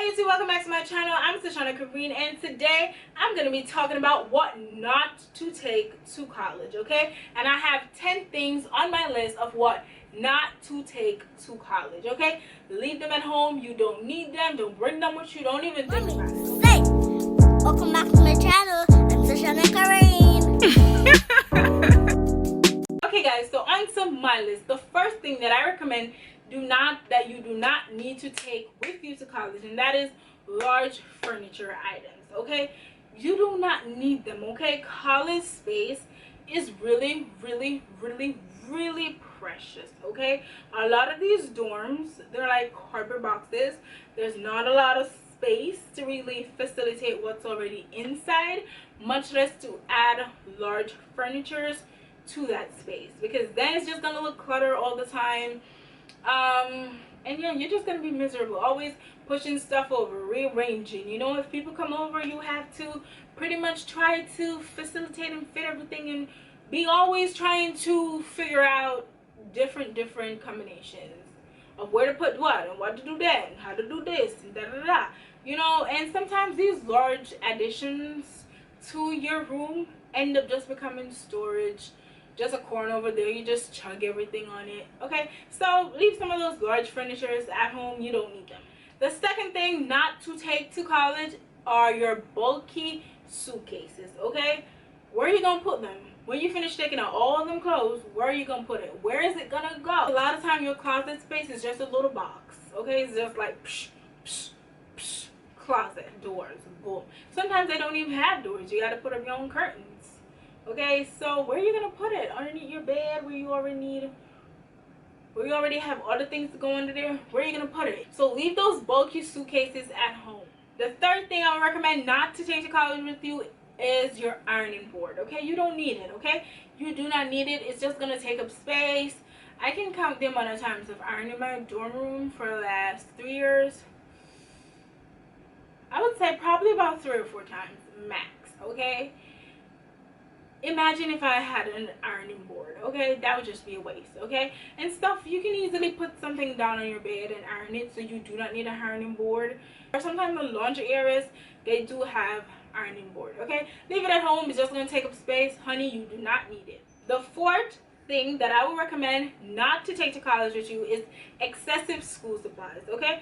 Hi YouTube, welcome back to my channel. I'm SashanaKereen, and today I'm going to be talking about what not to take to college, okay? And I have 10 things on my list of what not to take to college, okay? Leave them at home. You don't need them. Don't bring them with you. Don't even think about it. Hey, welcome back to my channel. I'm SashanaKereen. Okay guys, so onto my list. The first thing that I recommend that you do not need to take with you to college, and that is large furniture items, okay? You do not need them, okay? College space is really precious, okay? A lot of these dorms, they're like cardboard boxes. There's not a lot of space to really facilitate what's already inside, much less to add large furnitures to that space, because then it's just gonna look cluttered all the time. And yeah, you're just gonna be miserable, always pushing stuff over, rearranging. You know, if people come over, you have to pretty much try to facilitate and fit everything, and be always trying to figure out different combinations of where to put what and what to do that and how to do this and da da da. You know, and sometimes these large additions to your room end up just becoming storage. Just a corner over there, you just chug everything on it, okay? So leave some of those large furnitures at home. You don't need them. The second thing not to take to college are your bulky suitcases, okay? Where are you gonna put them? When you finish taking out all of them clothes, where are you gonna put it? Where is it gonna go? A lot of time your closet space is just a little box, okay? It's just like psh, psh, psh, closet doors, boom. Sometimes they don't even have doors. You gotta put up your own curtains. Okay, so where are you gonna put it? Underneath your bed, where you already have other things to go under there? Where are you gonna put it? So leave those bulky suitcases at home. The third thing I would recommend not to take to college with you is your ironing board. Okay, you don't need it. Okay, you do not need it. It's just gonna take up space. I can count the amount of times I've ironed in my dorm room for the last 3 years. I would say probably about 3 or 4 times max. Okay. Imagine if I had an ironing board, okay? That would just be a waste, okay? And stuff, you can easily put something down on your bed and iron it, so you do not need an ironing board. Or sometimes the laundry areas, they do have ironing board, okay? Leave it at home. It's just going to take up space. Honey, you do not need it. The fourth thing that I would recommend not to take to college with you is excessive school supplies, okay?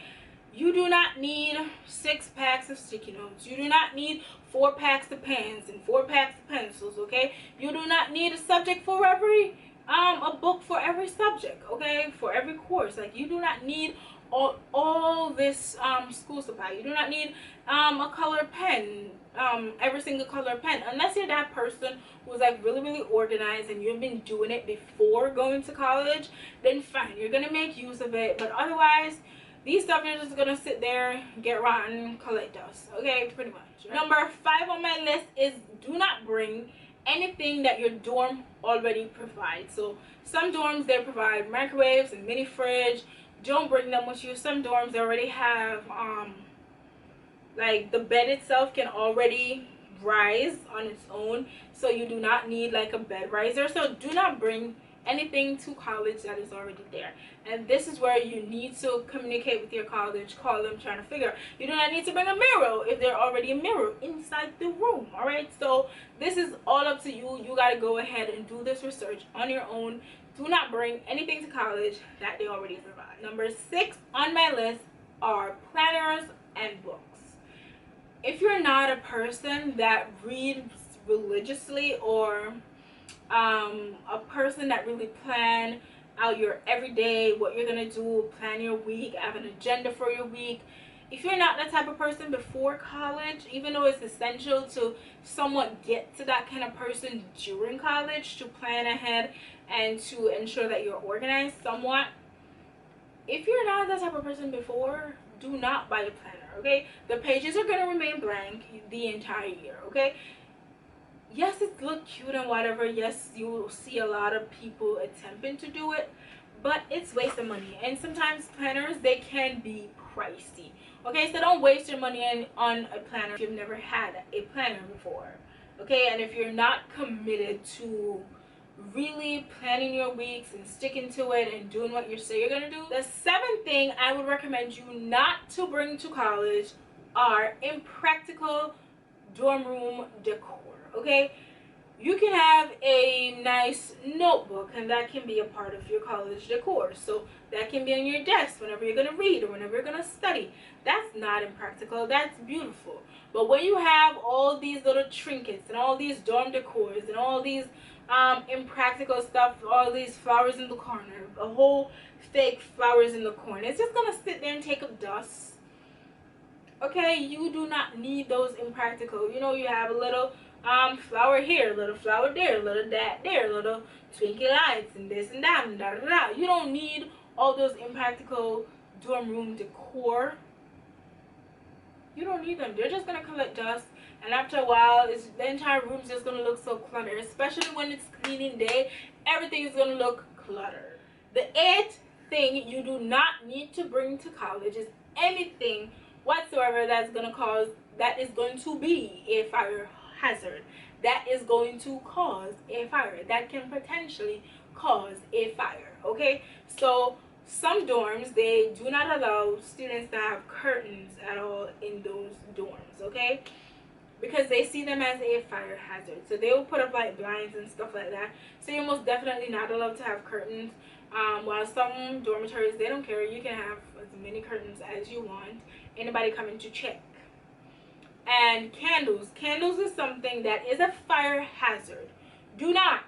You do not need 6 packs of sticky notes. You do not need 4 packs of pens and 4 packs of pencils, okay? You do not need a subject for every, a book for every subject, okay? For every course. Like, you do not need all this school supply. You do not need a color pen, every single color pen. Unless you're that person who's like really organized and you've been doing it before going to college, then fine, you're gonna make use of it. But otherwise, these stuff are just gonna sit there, get rotten, collect dust, okay? Pretty much. Right? Number 5 on my list is do not bring anything that your dorm already provides. So some dorms, they provide microwaves and mini fridge. Don't bring them with you. Some dorms, they already have like the bed itself can already rise on its own, so you do not need like a bed riser. So do not bring anything to college that is already there. And this is where you need to communicate with your college, call them, trying to figure out. You do not need to bring a mirror if there's already a mirror inside the room. All right, so this is all up to you. You got to go ahead and do this research on your own. Do not bring anything to college that they already provide. Number 6 on my list are planners and books. If you're not a person that reads religiously, or a person that really plan out your everyday, what you're gonna do, plan your week, have an agenda for your week. If you're not that type of person before college, even though it's essential to somewhat get to that kind of person during college, to plan ahead and to ensure that you're organized somewhat, if you're not that type of person before, do not buy a planner, okay? The pages are gonna remain blank the entire year, okay? Yes, it looks cute and whatever. Yes, you will see a lot of people attempting to do it, but it's waste of money. And sometimes planners, they can be pricey, okay? So don't waste your money on a planner if you've never had a planner before, okay? And if you're not committed to really planning your weeks and sticking to it and doing what you say you're gonna do. The seventh thing I would recommend you not to bring to college are impractical dorm room decor. Okay, you can have a nice notebook, and that can be a part of your college decor. So that can be on your desk whenever you're going to read or whenever you're going to study. That's not impractical. That's beautiful. But when you have all these little trinkets and all these dorm decors and all these impractical stuff, all these flowers in the corner, a whole fake flowers in the corner, it's just going to sit there and take up dust. Okay, you do not need those impractical. You know, you have a little flower here, a little flower there, a little that there, a little twinkly lights and this and that and da da da. You don't need all those impractical dorm room decor. You don't need them. They're just gonna collect dust, and after a while, the entire room's just gonna look so cluttered. Especially when it's cleaning day, everything is gonna look cluttered. The eighth thing you do not need to bring to college is anything whatsoever that is going to be a fire hazard, that is going to cause a fire, that can potentially cause a fire. Okay, so some dorms, they do not allow students to have curtains at all in those dorms, okay, because they see them as a fire hazard. So they will put up like blinds and stuff like that. So you're most definitely not allowed to have curtains. While some dormitories, they don't care, you can have as many curtains as you want, anybody coming to check. And candles is something that is a fire hazard. Do not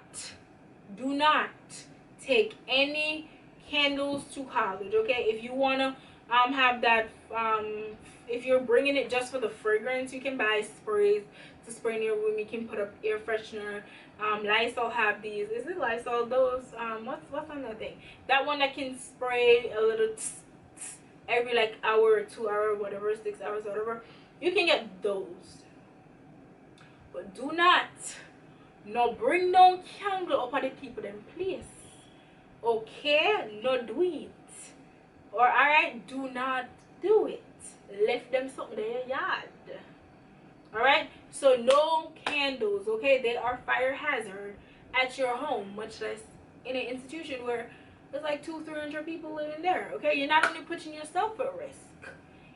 take any candles to college, okay? If you want to have that, if you're bringing it just for the fragrance, you can buy sprays to spray in your room. You can put up air freshener. Lysol have these. Is it Lysol? Those what's on that thing? That one that can spray a little every like hour or 2 hour, whatever, 6 hours, whatever. You can get those. But do not bring no candle up at the people them place. Okay? No do it. Or alright, do not do it. Left them something in your yard. Alright? So no candles, okay? They are fire hazard at your home, much less in an institution where there's like 200-300 people living there. Okay? You're not only putting yourself at risk,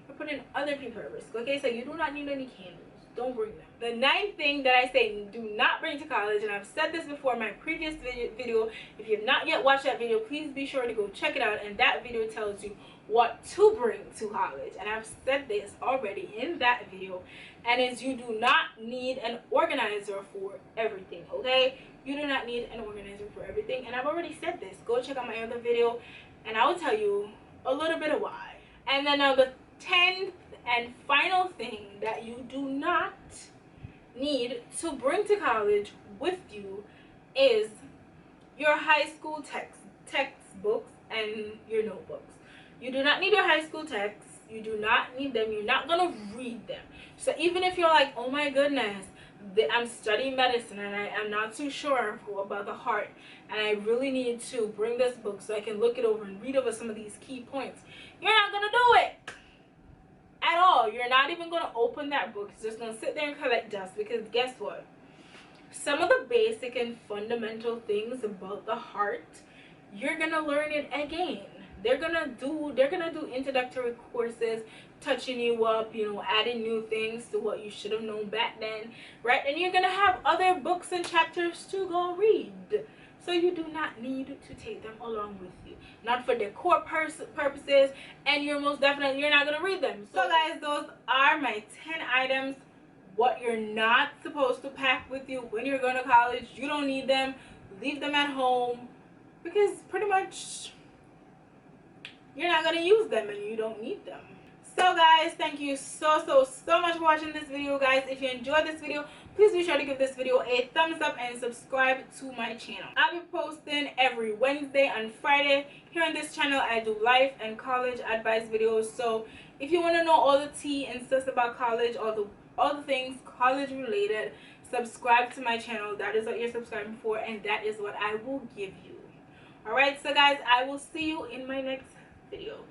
you're putting other people at risk. Okay? So you do not need any candles. Don't bring them. The ninth thing that I say do not bring to college, and I've said this before in my previous video, if you have not yet watched that video, please be sure to go check it out, and that video tells you what to bring to college. And I've said this already in that video, and is you do not need an organizer for everything. Okay? You do not need an organizer for everything, and I've already said this. Go check out my other video and I will tell you a little bit of why. And then the 10th and final thing that you do not need to bring to college with you is your high school textbooks and your notebooks. You do not need your high school texts. You do not need them. You're not going to read them. So even if you're like, oh my goodness, I'm studying medicine and I am not too sure about the heart, and I really need to bring this book so I can look it over and read over some of these key points, you're not going to do it at all. You're not even going to open that book. It's just going to sit there and collect dust, because guess what? Some of the basic and fundamental things about the heart, you're going to learn it again. They're gonna do introductory courses, touching you up, you know, adding new things to what you should have known back then, right? And you're gonna have other books and chapters to go read. So you do not need to take them along with you, not for decor purposes, and you're not gonna read them. So guys, those are my 10 items what you're not supposed to pack with you when you're going to college. You don't need them. Leave them at home, because pretty much you're not going to use them and you don't need them. So guys, thank you so much for watching this video. Guys, if you enjoyed this video, please be sure to give this video a thumbs up and subscribe to my channel. I'll be posting every Wednesday and Friday. Here on this channel, I do life and college advice videos. So if you want to know all the tea and stuff about college, all the things college related, subscribe to my channel. That is what you're subscribing for, and that is what I will give you. Alright, so guys, I will see you in my next video.